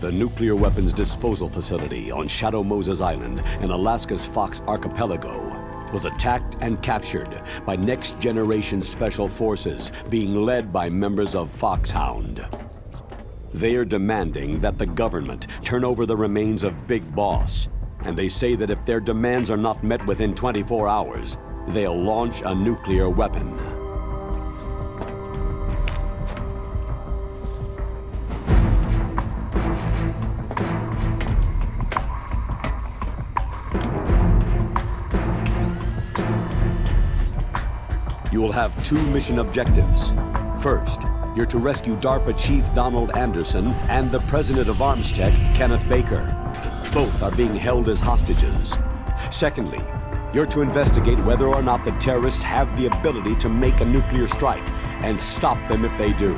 The nuclear weapons disposal facility on Shadow Moses Island in Alaska's Fox Archipelago was attacked and captured by next-generation special forces being led by members of Foxhound. They are demanding that the government turn over the remains of Big Boss, and they say that if their demands are not met within 24 hours, they'll launch a nuclear weapon. You will have two mission objectives. First, you're to rescue DARPA Chief Donald Anderson and the President of Armstech, Kenneth Baker. Both are being held as hostages. Secondly, you're to investigate whether or not the terrorists have the ability to make a nuclear strike and stop them if they do.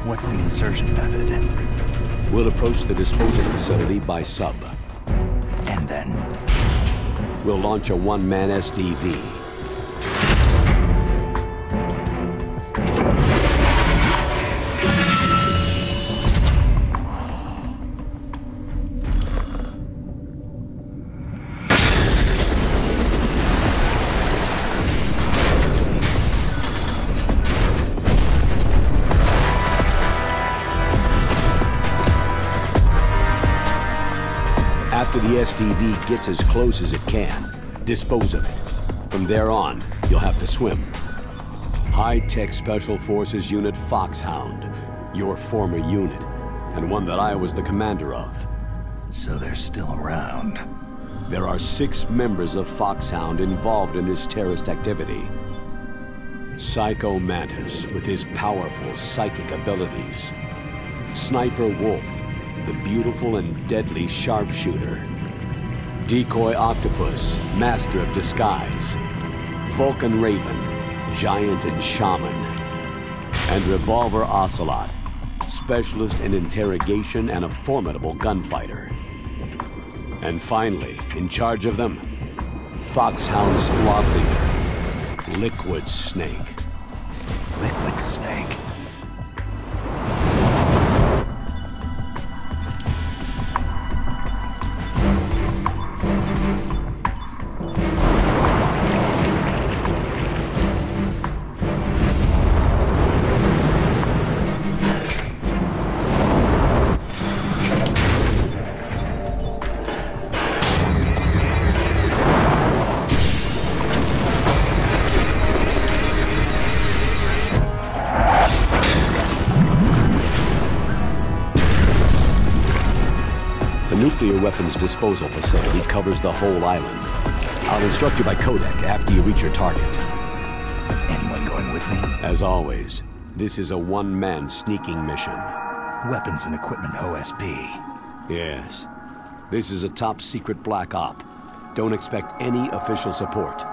What's the insertion method? We'll approach the disposal facility by sub. And then? We'll launch a one-man SDV. After the SDV gets as close as it can, dispose of it. From there on, you'll have to swim. High-tech Special Forces Unit Foxhound, your former unit, and one that I was the commander of. So they're still around. There are 6 members of Foxhound involved in this terrorist activity. Psycho Mantis, with his powerful psychic abilities. Sniper Wolf, the beautiful and deadly sharpshooter. Decoy Octopus, master of disguise. Vulcan Raven, giant and shaman. And Revolver Ocelot, specialist in interrogation and a formidable gunfighter. And finally, in charge of them, Foxhound squad leader, Liquid Snake. Liquid Snake. The nuclear weapons disposal facility covers the whole island. I'll instruct you by codec after you reach your target. Anyone going with me? As always, this is a one-man sneaking mission. Weapons and equipment OSP. Yes. This is a top-secret black op. Don't expect any official support.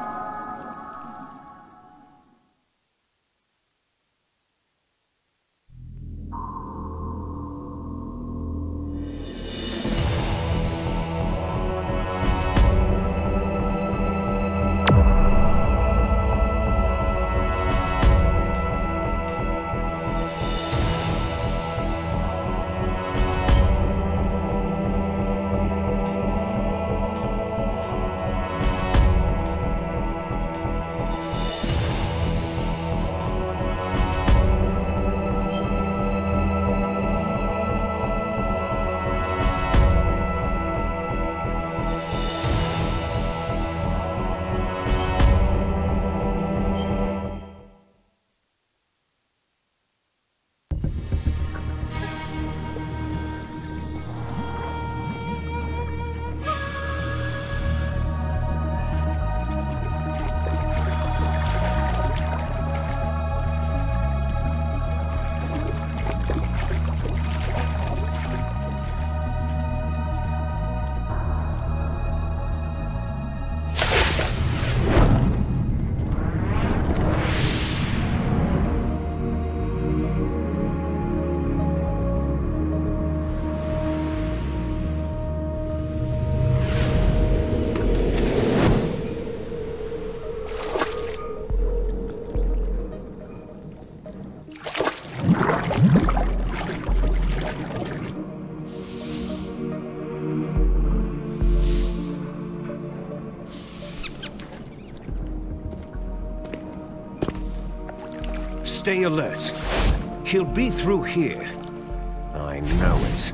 Stay alert. He'll be through here. I know it.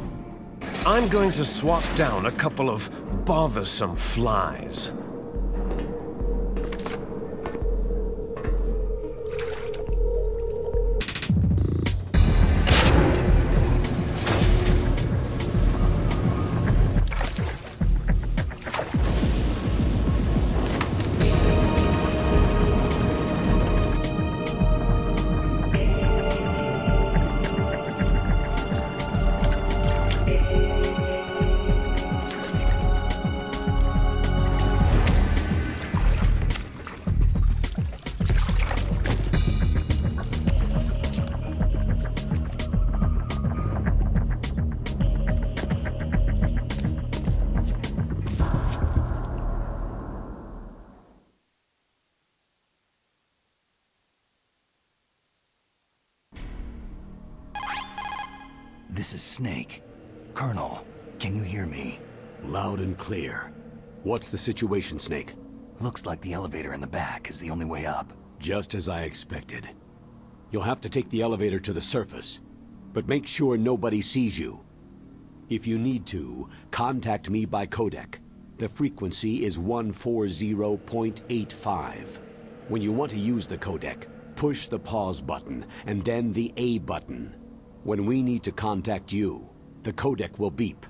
I'm going to swat down a couple of bothersome flies. This is Snake. Colonel, can you hear me? Loud and clear. What's the situation, Snake? Looks like the elevator in the back is the only way up. Just as I expected. You'll have to take the elevator to the surface, but make sure nobody sees you. If you need to, contact me by codec. The frequency is 140.85. When you want to use the codec, push the pause button and then the A button. When we need to contact you, the codec will beep.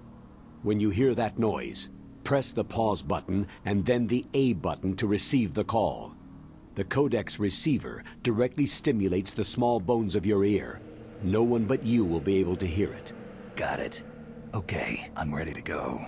When you hear that noise, press the pause button and then the A button to receive the call. The codec's receiver directly stimulates the small bones of your ear. No one but you will be able to hear it. Got it. Okay, I'm ready to go.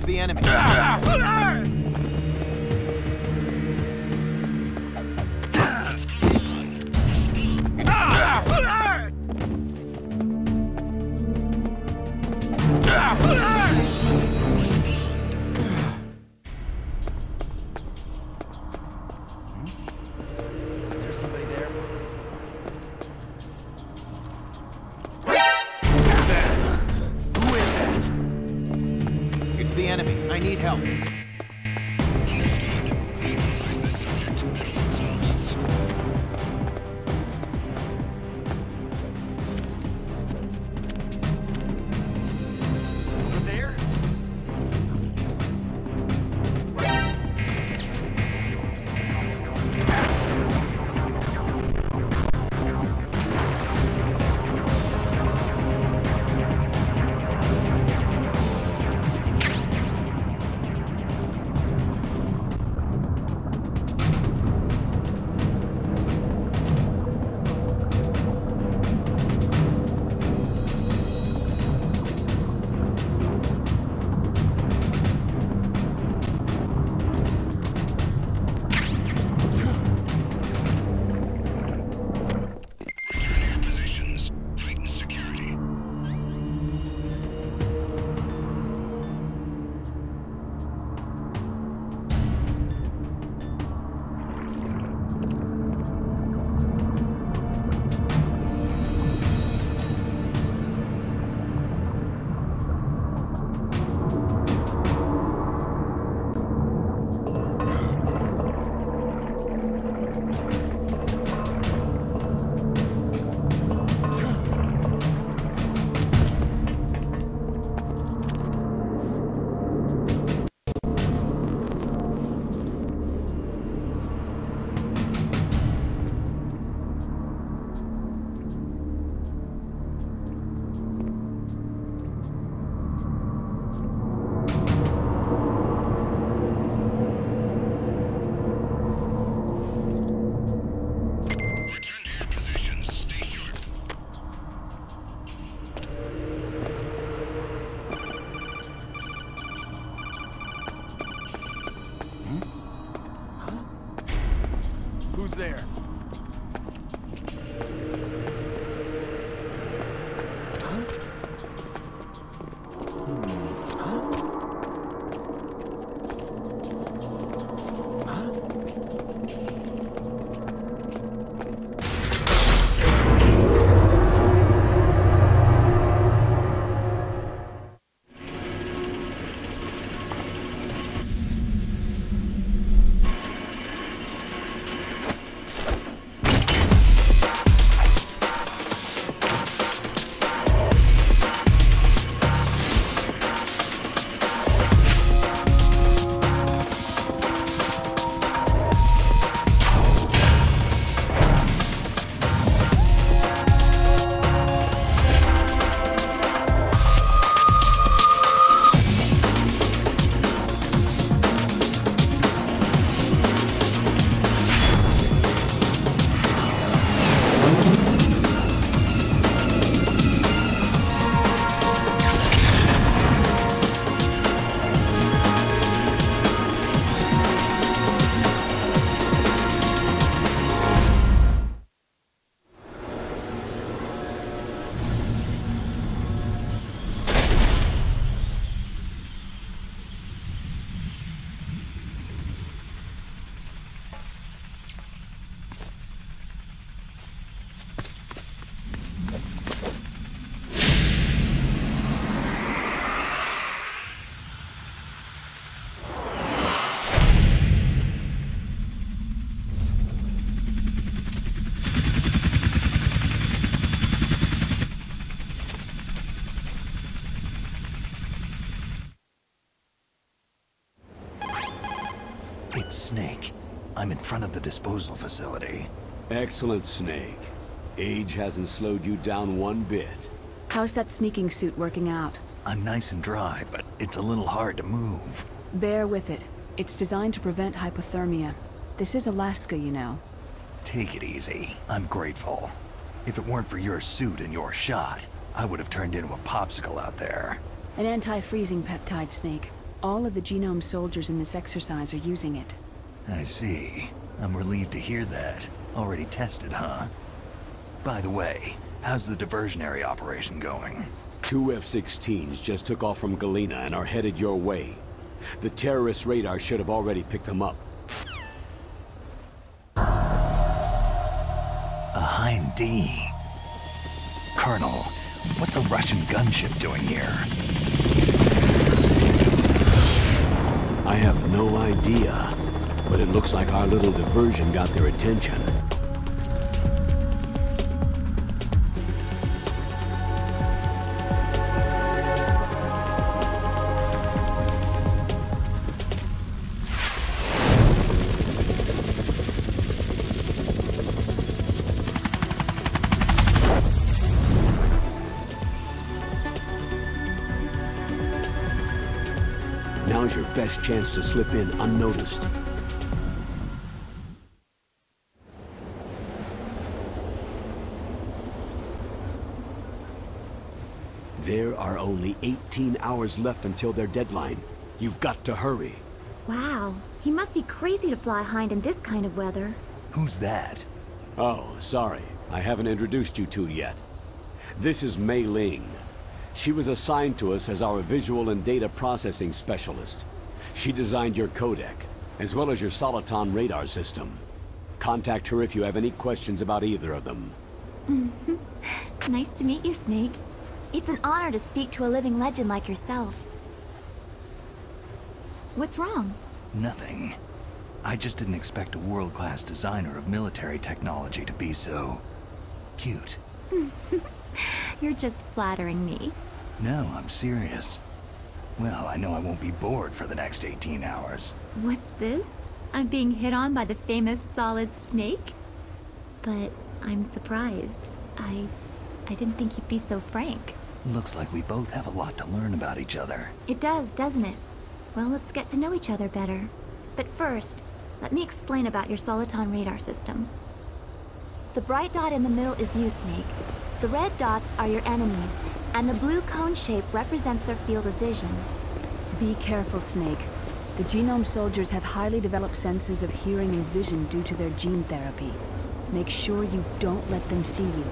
The enemy. Is there somebody there? Who is that? It's the enemy. I need help. Over there? I'm in front of the disposal facility. Excellent, Snake. Age hasn't slowed you down one bit. How's that sneaking suit working out? I'm nice and dry, but it's a little hard to move. Bear with it. It's designed to prevent hypothermia. This is Alaska, you know. Take it easy. I'm grateful. If it weren't for your suit and your shot, I would have turned into a popsicle out there. An anti-freezing peptide, Snake. All of the genome soldiers in this exercise are using it. I see. I'm relieved to hear that. Already tested, huh? By the way, how's the diversionary operation going? 2 F-16s just took off from Galena and are headed your way. The terrorist radar should have already picked them up. A Hind D. Colonel, what's a Russian gunship doing here? I have no idea, but it looks like our little diversion got their attention. Now's your best chance to slip in unnoticed. There are only 18 hours left until their deadline. You've got to hurry. Wow, he must be crazy to fly Hind in this kind of weather. Who's that? Oh, sorry. I haven't introduced you two yet. This is Mei Ling. She was assigned to us as our visual and data processing specialist. She designed your codec, as well as your Soliton radar system. Contact her if you have any questions about either of them. Nice to meet you, Snake. It's an honor to speak to a living legend like yourself. What's wrong? Nothing. I just didn't expect a world-class designer of military technology to be so... cute. You're just flattering me. No, I'm serious. Well, I know I won't be bored for the next 18 hours. What's this? I'm being hit on by the famous Solid Snake? But I'm surprised. I didn't think you'd be so frank. Looks like we both have a lot to learn about each other. It does, doesn't it? Well, let's get to know each other better. But first, let me explain about your Soliton radar system. The bright dot in the middle is you, Snake. The red dots are your enemies, and the blue cone shape represents their field of vision. Be careful, Snake. The genome soldiers have highly developed senses of hearing and vision due to their gene therapy. Make sure you don't let them see you.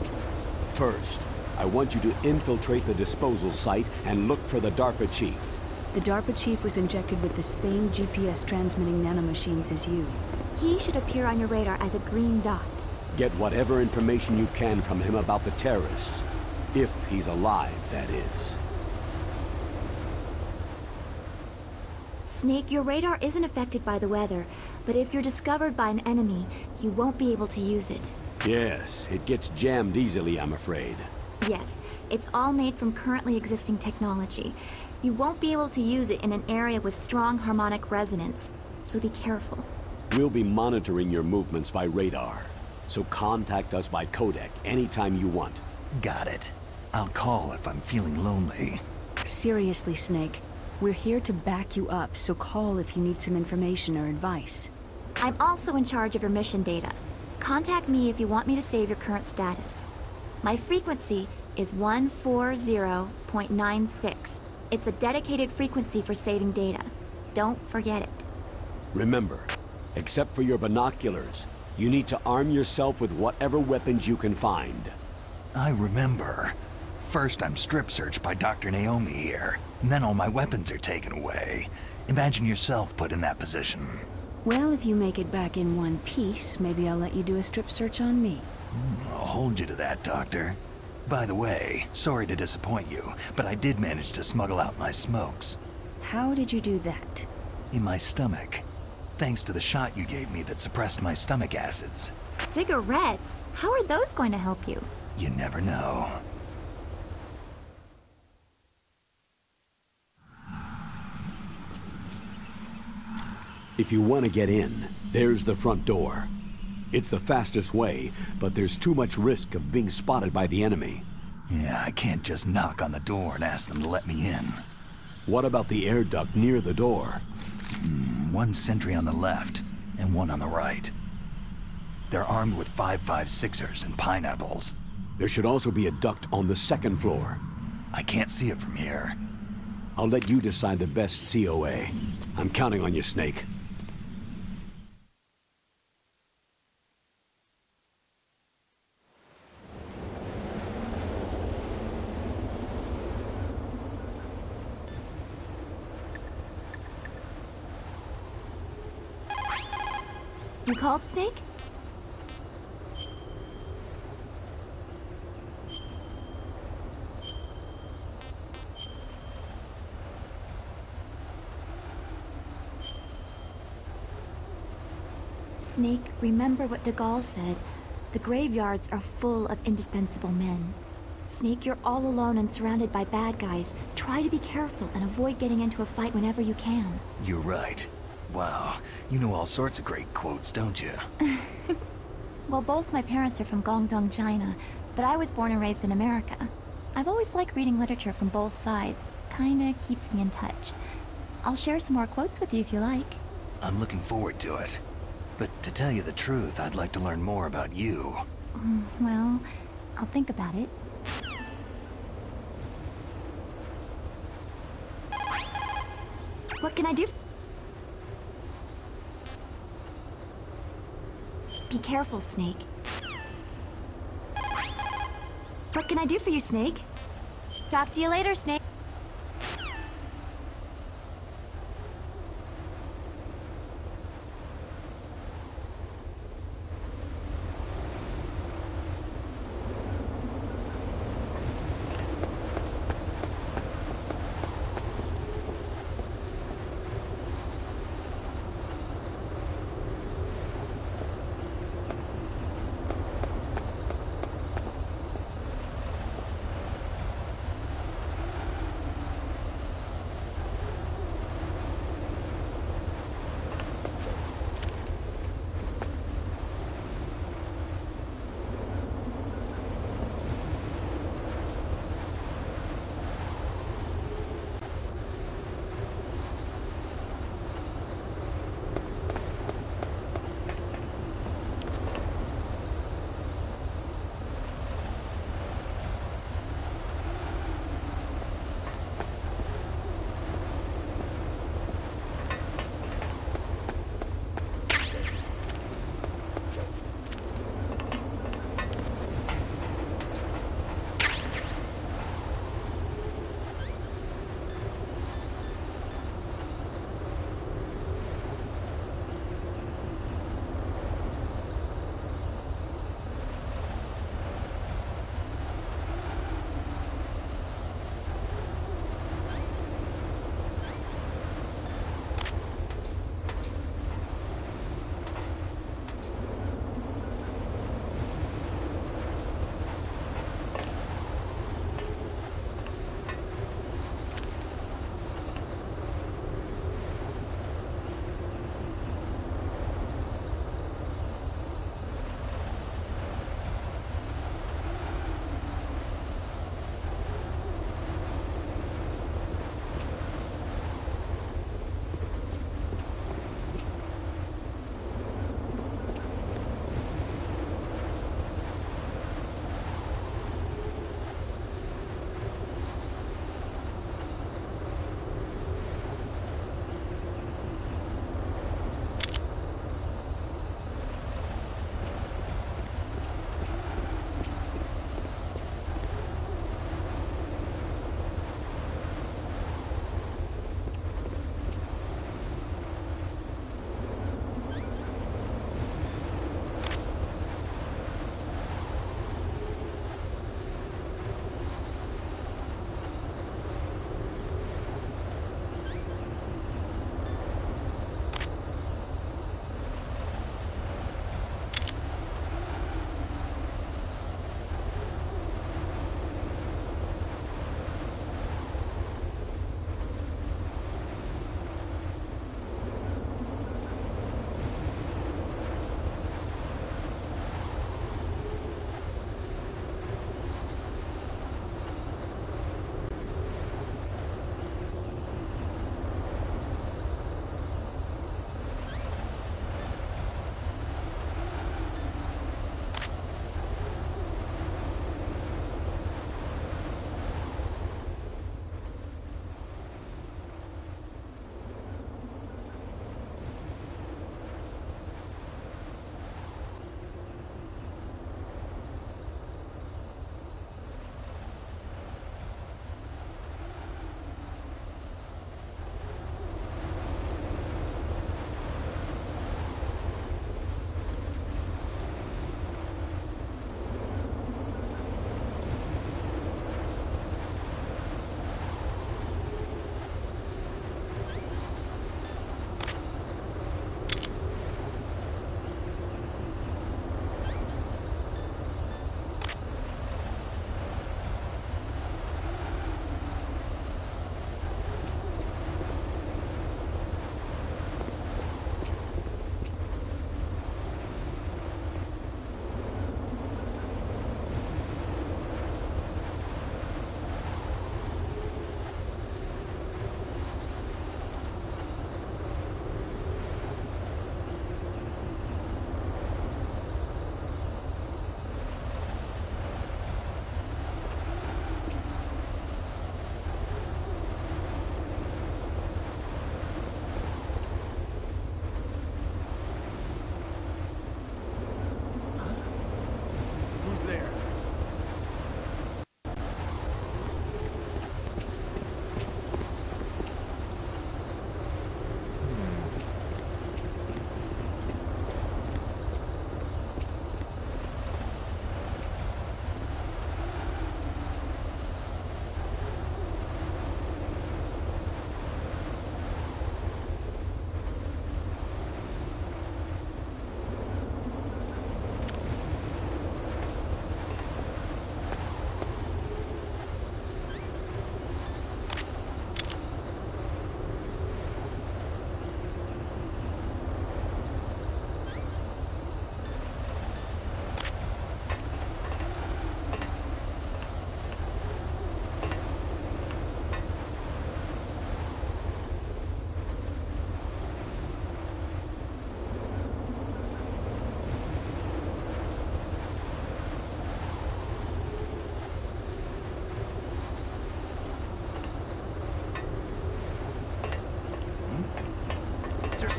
First, I want you to infiltrate the disposal site and look for the DARPA chief. The DARPA chief was injected with the same GPS transmitting nanomachines as you. He should appear on your radar as a green dot. Get whatever information you can from him about the terrorists. If he's alive, that is. Snake, your radar isn't affected by the weather, but if you're discovered by an enemy, you won't be able to use it. Yes, it gets jammed easily, I'm afraid. Yes, it's all made from currently existing technology. You won't be able to use it in an area with strong harmonic resonance, so be careful. We'll be monitoring your movements by radar, so contact us by codec anytime you want. Got it. I'll call if I'm feeling lonely. Seriously, Snake. We're here to back you up, so call if you need some information or advice. I'm also in charge of your mission data. Contact me if you want me to save your current status. My frequency is 140.96. It's a dedicated frequency for saving data. Don't forget it. Remember, except for your binoculars, you need to arm yourself with whatever weapons you can find. I remember. First I'm strip searched by Dr. Naomi here, and then all my weapons are taken away. Imagine yourself put in that position. Well, if you make it back in one piece, maybe I'll let you do a strip search on me. I'll hold you to that, Doctor. By the way, sorry to disappoint you, but I did manage to smuggle out my smokes. How did you do that? In my stomach. Thanks to the shot you gave me that suppressed my stomach acids. Cigarettes? How are those going to help you? You never know. If you want to get in, there's the front door. It's the fastest way, but there's too much risk of being spotted by the enemy. Yeah, I can't just knock on the door and ask them to let me in. What about the air duct near the door? One sentry on the left, and one on the right. They're armed with 5.56ers and pineapples. There should also be a duct on the second floor. I can't see it from here. I'll let you decide the best COA. I'm counting on you, Snake. You called, Snake? Snake, remember what de Gaulle said. The graveyards are full of indispensable men. Snake, you're all alone and surrounded by bad guys. Try to be careful and avoid getting into a fight whenever you can. You're right. Wow, you know all sorts of great quotes, don't you? Well, both my parents are from Guangdong, China, but I was born and raised in America. I've always liked reading literature from both sides. Kinda keeps me in touch. I'll share some more quotes with you if you like. I'm looking forward to it. But to tell you the truth, I'd like to learn more about you. Well, I'll think about it. What can I do? Be careful, Snake. What can I do for you, Snake? Talk to you later, Snake.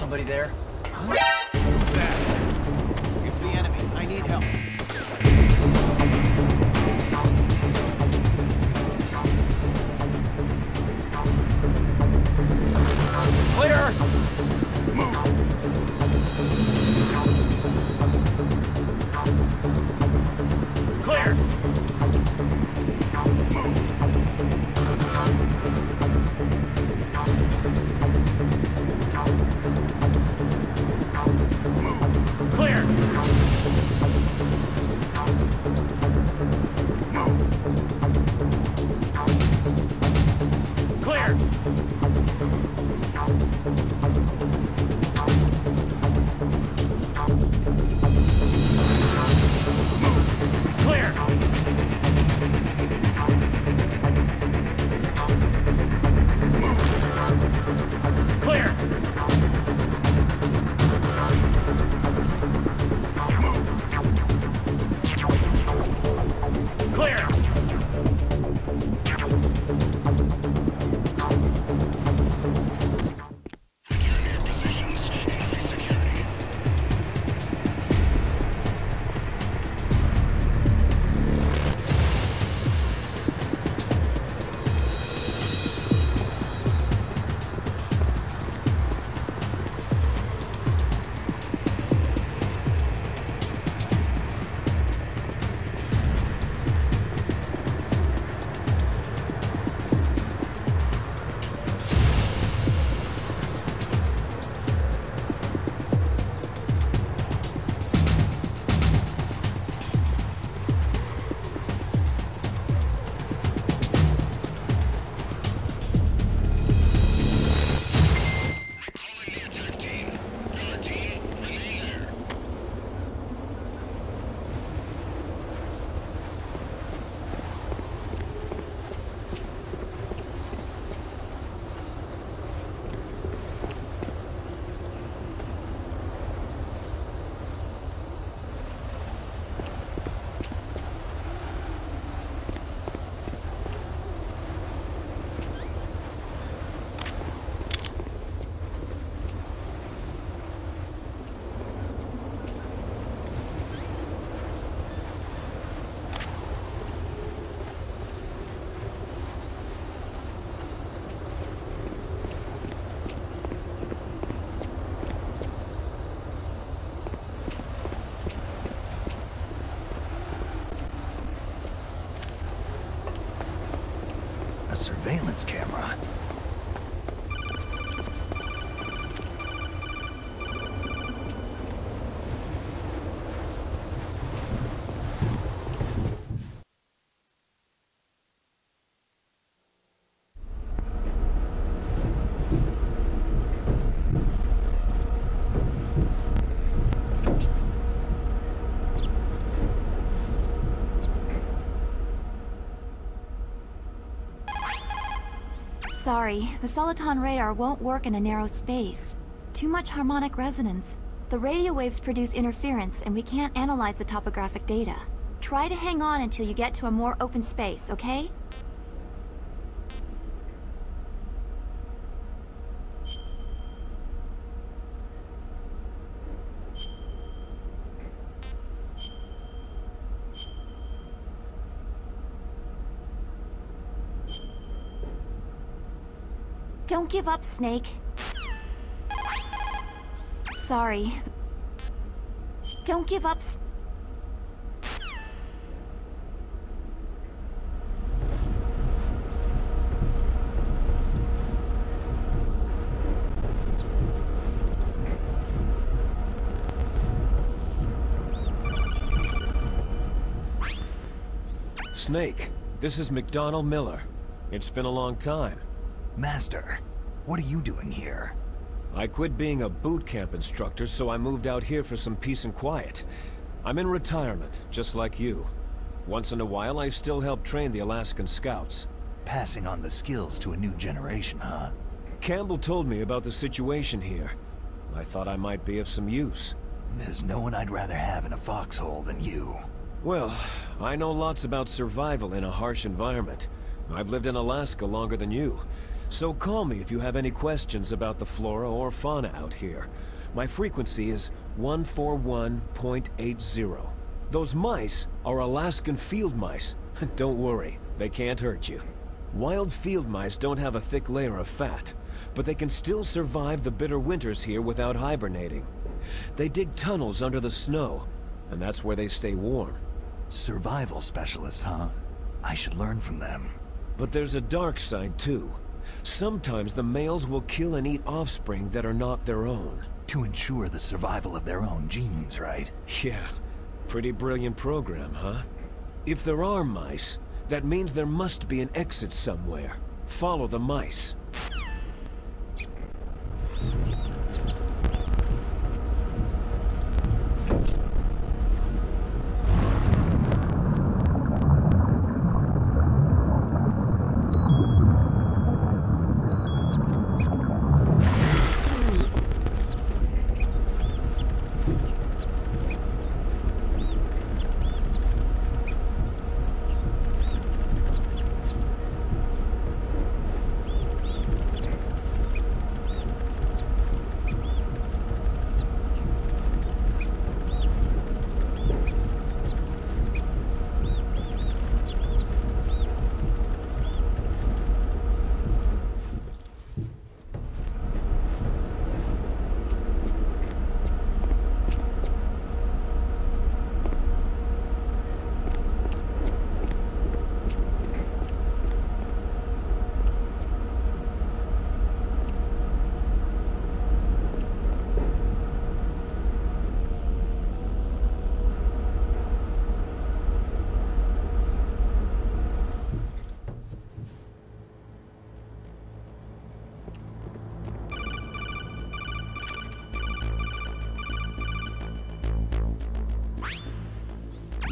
somebody there? Huh? Who's that? It's the enemy. I need help. Clear! Move! Clear! Clear! Clear! Clear! Clear! Clear! A surveillance camera. Sorry, the Soliton radar won't work in a narrow space. Too much harmonic resonance. The radio waves produce interference, and we can't analyze the topographic data. Try to hang on until you get to a more open space, okay? Don't give up, Snake. Sorry. Don't give up. Snake, this is McDonald Miller. It's been a long time. Master, what are you doing here? I quit being a boot camp instructor, so I moved out here for some peace and quiet. I'm in retirement, just like you. Once in a while, I still help train the Alaskan Scouts. Passing on the skills to a new generation, huh? Campbell told me about the situation here. I thought I might be of some use. There's no one I'd rather have in a foxhole than you. Well, I know lots about survival in a harsh environment. I've lived in Alaska longer than you, So call me if you have any questions about the flora or fauna out here. My frequency is 141.80. Those mice are Alaskan field mice. Don't worry, they can't hurt you. Wild field mice don't have a thick layer of fat, but they can still survive the bitter winters here without hibernating. They dig tunnels under the snow, and that's where they stay warm. Survival specialists, huh? I should learn from them. But there's a dark side too. Sometimes the males will kill and eat offspring that are not their own. To ensure the survival of their own genes, right? Yeah, pretty brilliant program, huh? If there are mice, that means there must be an exit somewhere. Follow the mice.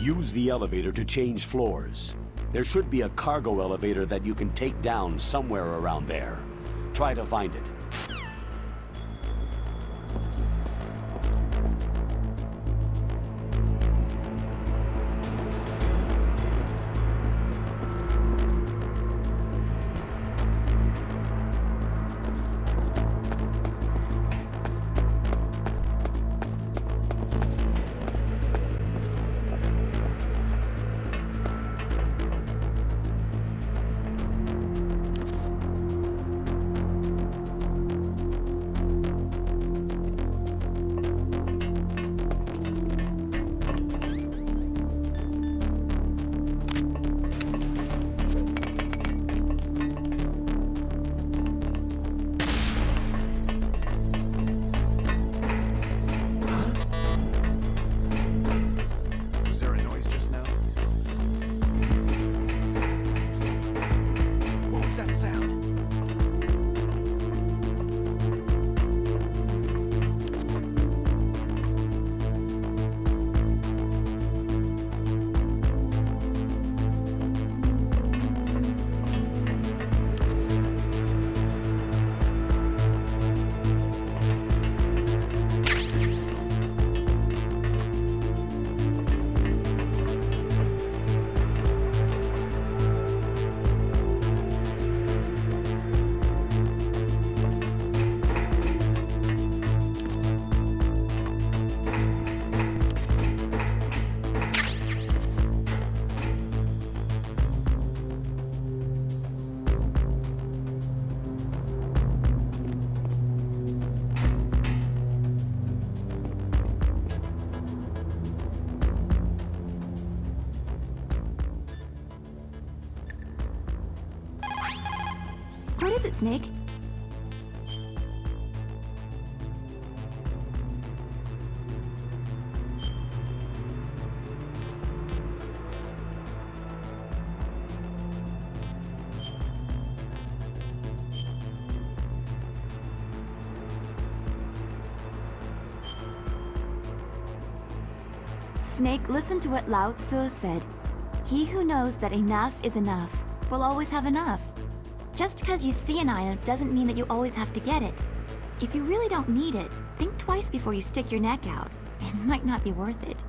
Use the elevator to change floors. There should be a cargo elevator that you can take down somewhere around there. Try to find it. What is it, Snake? Snake, listen to what Lao Tzu said. He who knows that enough is enough will always have enough. Just because you see an item doesn't mean that you always have to get it. If you really don't need it, think twice before you stick your neck out. It might not be worth it.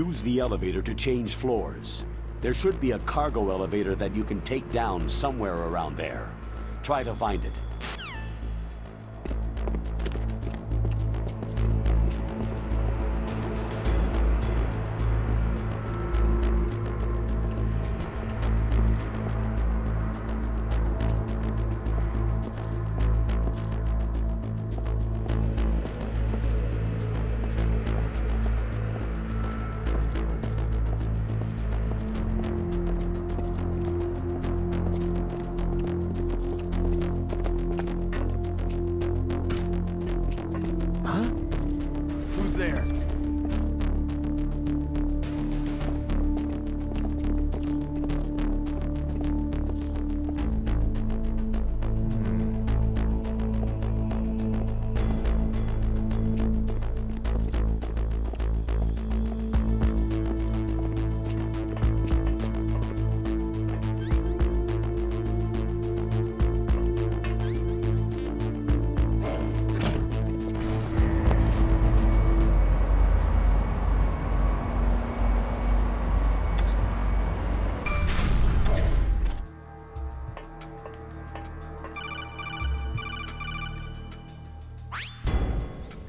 Use the elevator to change floors. There should be a cargo elevator that you can take down somewhere around there. Try to find it. Who's there?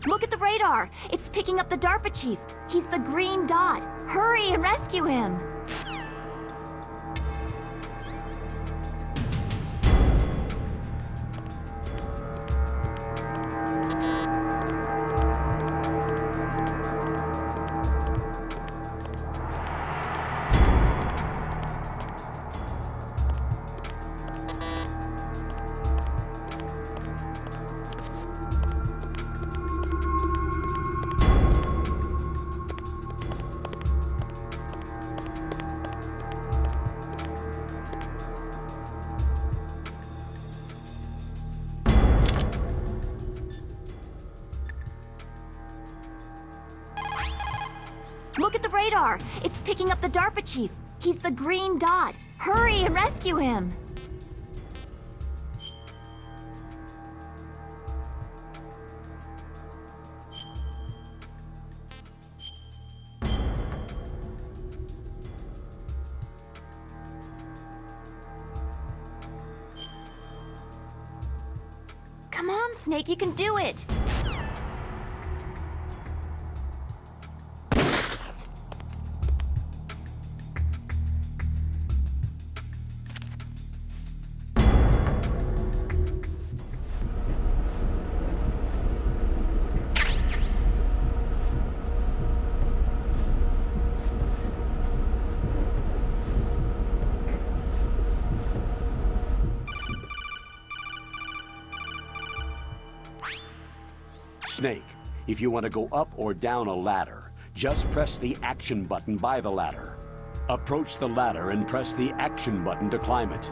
Look at the radar! It's picking up the DARPA chief. He's the green dot. Hurry and rescue him! Look at the radar! It's picking up the DARPA chief. He's the green dot. Hurry and rescue him! Come on, Snake, you can do it! Snake, if you want to go up or down a ladder, just press the action button by the ladder. Approach the ladder and press the action button to climb it.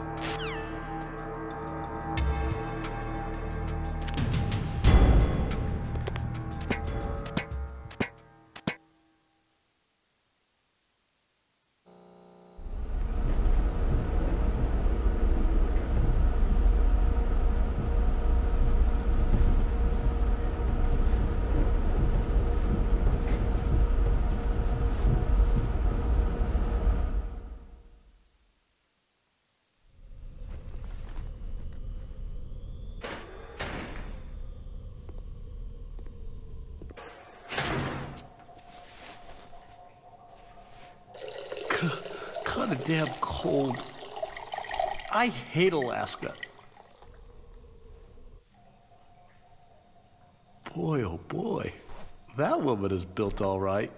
Kinda damn cold. I hate Alaska. Boy, oh boy. That woman is built all right.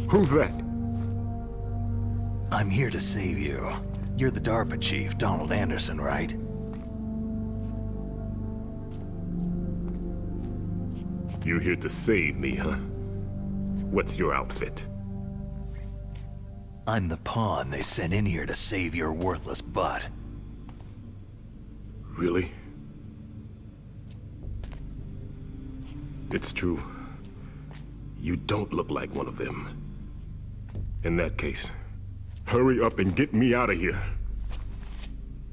Who's that? I'm here to save you. You're the DARPA chief, Donald Anderson, right? You're here to save me, huh? What's your outfit? I'm the pawn they sent in here to save your worthless butt. Really? It's true. You don't look like one of them. In that case, hurry up and get me out of here.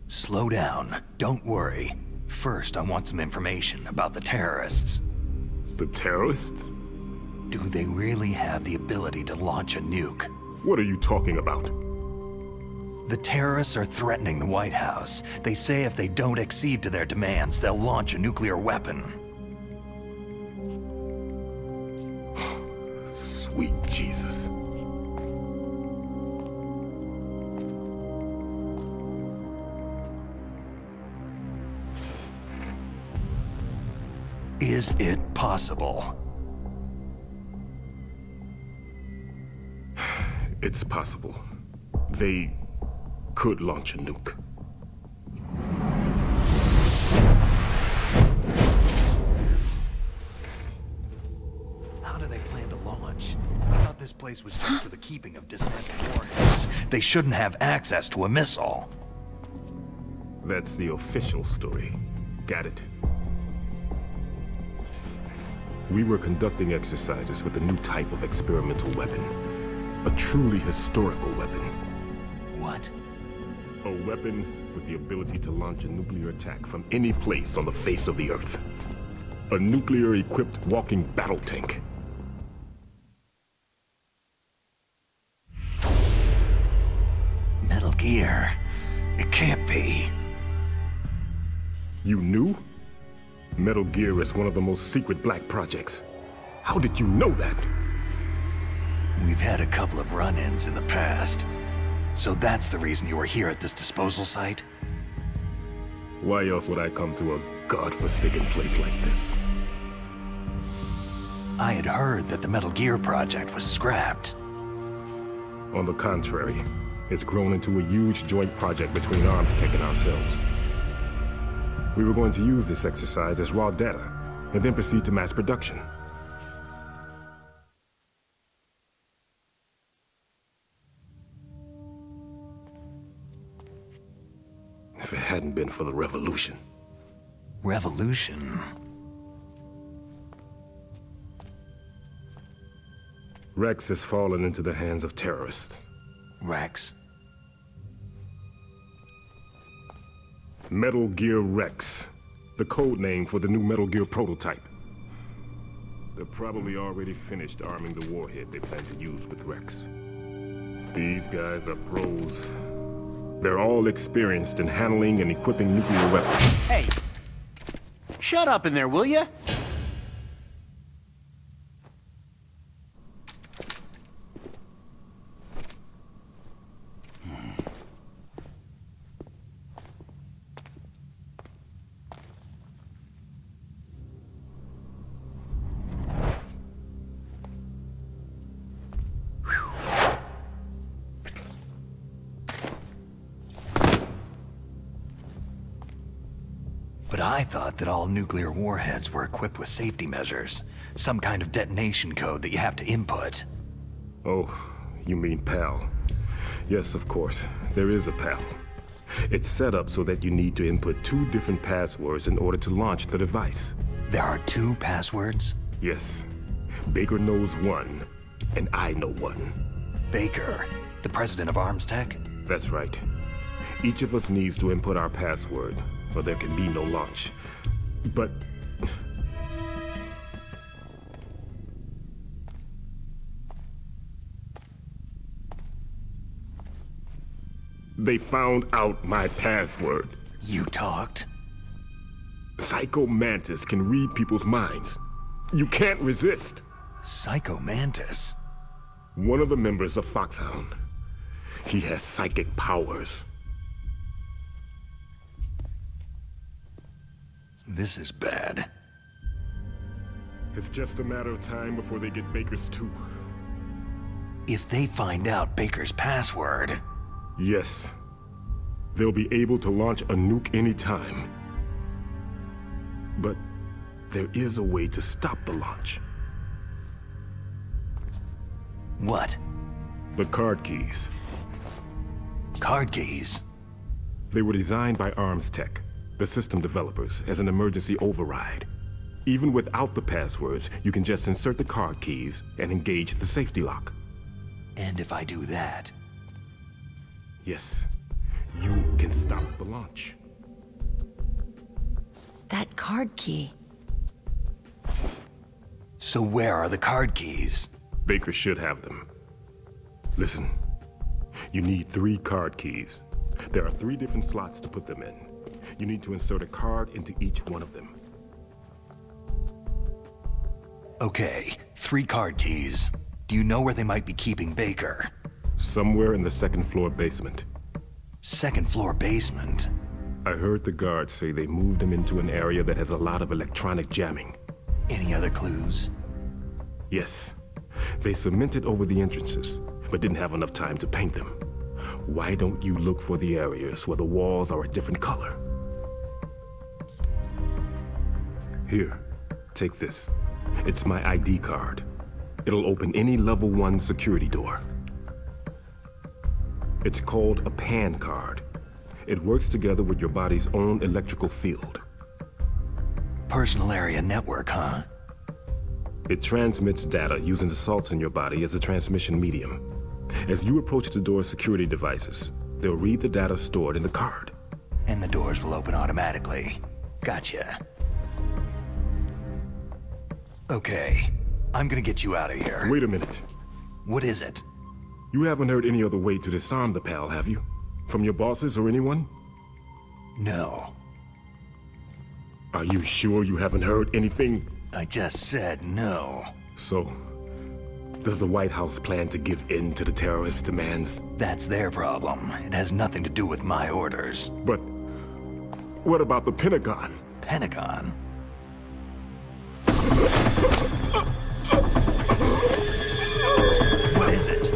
Slow down. Don't worry. First, I want some information about the terrorists. The terrorists? Do they really have the ability to launch a nuke? What are you talking about? The terrorists are threatening the White House. They say if they don't accede to their demands, they'll launch a nuclear weapon. Sweet Jesus. Is it possible? It's possible. They could launch a nuke. How do they plan to launch? I thought this place was just for the keeping of dismantled warheads. They shouldn't have access to a missile. That's the official story. Got it. We were conducting exercises with a new type of experimental weapon. A truly historical weapon. What? A weapon with the ability to launch a nuclear attack from any place on the face of the Earth. A nuclear-equipped walking battle tank. Metal Gear. It can't be. You knew? Metal Gear is one of the most secret black projects. How did you know that? We've had a couple of run-ins in the past. So that's the reason you were here at this disposal site? Why else would I come to a godforsaken place like this? I had heard that the Metal Gear project was scrapped. On the contrary, it's grown into a huge joint project between Arms Tech and ourselves. We were going to use this exercise as raw data, and then proceed to mass production. If it hadn't been for the revolution. Revolution? Rex has fallen into the hands of terrorists. Rex? Metal Gear Rex, the code name for the new Metal Gear prototype. They're probably already finished arming the warhead they plan to use with Rex. These guys are pros. They're all experienced in handling and equipping nuclear weapons. Hey! Shut up in there, will ya? But I thought that all nuclear warheads were equipped with safety measures. Some kind of detonation code that you have to input. Oh, you mean PAL. Yes, of course. There is a PAL. It's set up so that you need to input 2 different passwords in order to launch the device. There are 2 passwords? Yes. Baker knows one, and I know one. Baker, the president of Arms Tech? That's right. Each of us needs to input our password, or there can be no launch. But... they found out my password. You talked? Psycho Mantis can read people's minds. You can't resist. Psycho Mantis? One of the members of Foxhound. He has psychic powers. This is bad. It's just a matter of time before they get Baker's too. If they find out Baker's password... Yes. They'll be able to launch a nuke anytime. But there is a way to stop the launch. What? The card keys. Card keys? They were designed by Arms Tech, the system developers, as an emergency override. Even without the passwords, you can just insert the card keys and engage the safety lock. And if I do that? Yes, you can stop the launch. That card key. So where are the card keys? Baker should have them. Listen, you need 3 card keys. There are 3 different slots to put them in. You need to insert a card into each one of them. Okay, 3 card keys. Do you know where they might be keeping Baker? Somewhere in the 2nd floor basement. 2nd floor basement? I heard the guards say they moved him into an area that has a lot of electronic jamming. Any other clues? Yes. They cemented over the entrances, but didn't have enough time to paint them. Why don't you look for the areas where the walls are a different color? Here, take this. It's my ID card. It'll open any level 1 security door. It's called a PAN card. It works together with your body's own electrical field. Personal area network, huh? It transmits data using the salts in your body as a transmission medium. As you approach the door's security devices, they'll read the data stored in the card. And the doors will open automatically. Gotcha. Okay, I'm gonna get you out of here. Wait a minute. What is it? You haven't heard any other way to disarm the PAL, have you? From your bosses or anyone? No. Are you sure you haven't heard anything? I just said no. So, does the White House plan to give in to the terrorists' demands? That's their problem. It has nothing to do with my orders. But what about the Pentagon? Pentagon? What is it?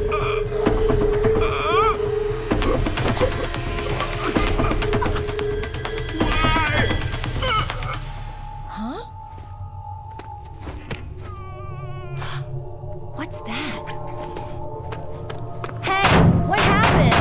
Huh? What's that? Hey, what happened?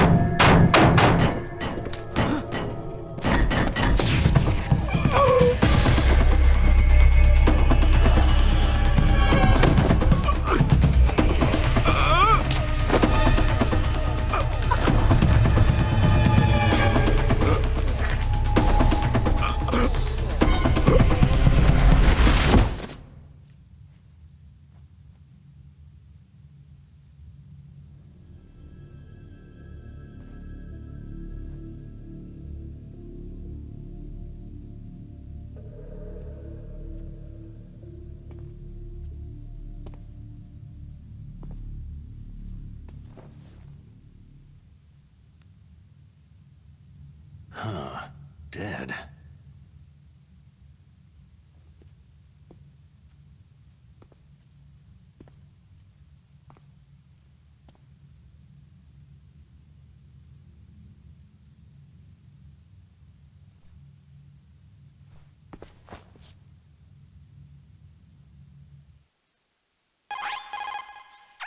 Huh. Dead.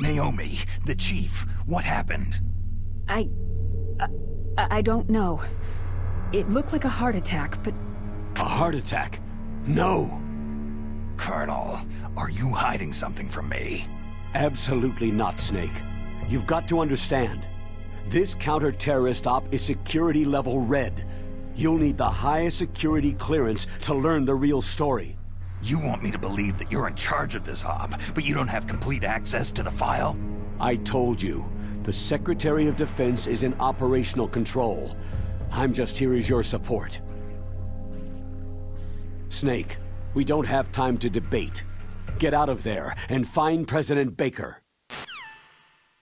Naomi, the chief, what happened? I don't know. It looked like a heart attack, but... A heart attack? No! Colonel, are you hiding something from me? Absolutely not, Snake. You've got to understand. This counter-terrorist op is security level red. You'll need the highest security clearance to learn the real story. You want me to believe that you're in charge of this op, but you don't have complete access to the file? I told you, the Secretary of Defense is in operational control. I'm just here as your support. Snake, we don't have time to debate. Get out of there and find President Baker.